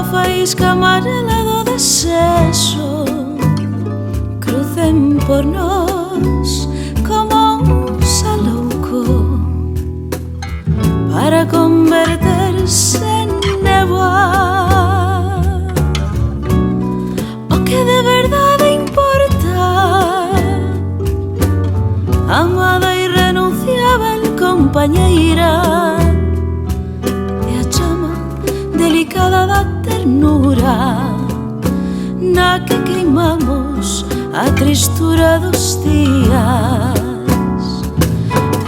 a faísca amarela do desexo crucen por nós como un salouco para converterse en néboa. O que de verdade importa, amada irrenunciável compañeira, e a chama delicada da ternura na que queimamos a tristura dos días.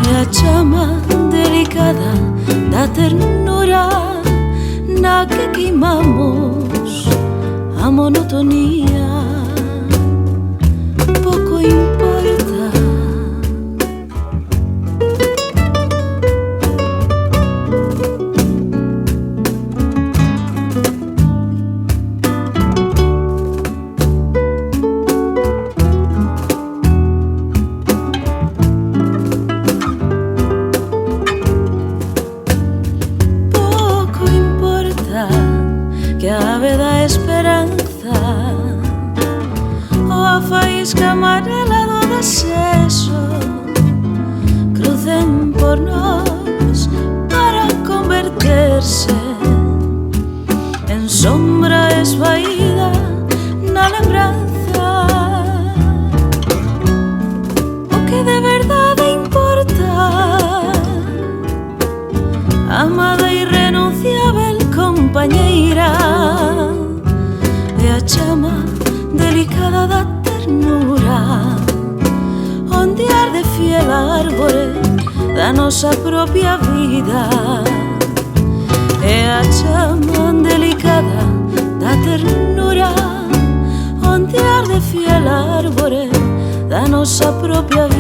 E a chama delicada da ternura na que queimamos a monotonía. Pouco importa. Que a ave da esperanza ou a faísca amarela do desexo crucen por nós para converterse en sombra esvaída na lembranza. O que de verdade importa, amada irrenunciável compañeira, e a chama delicada da ternura onde arde fiel a árbore da nosa propia vida. E a chama delicada da ternura onde arde fiel a árbore da nosa propia vida.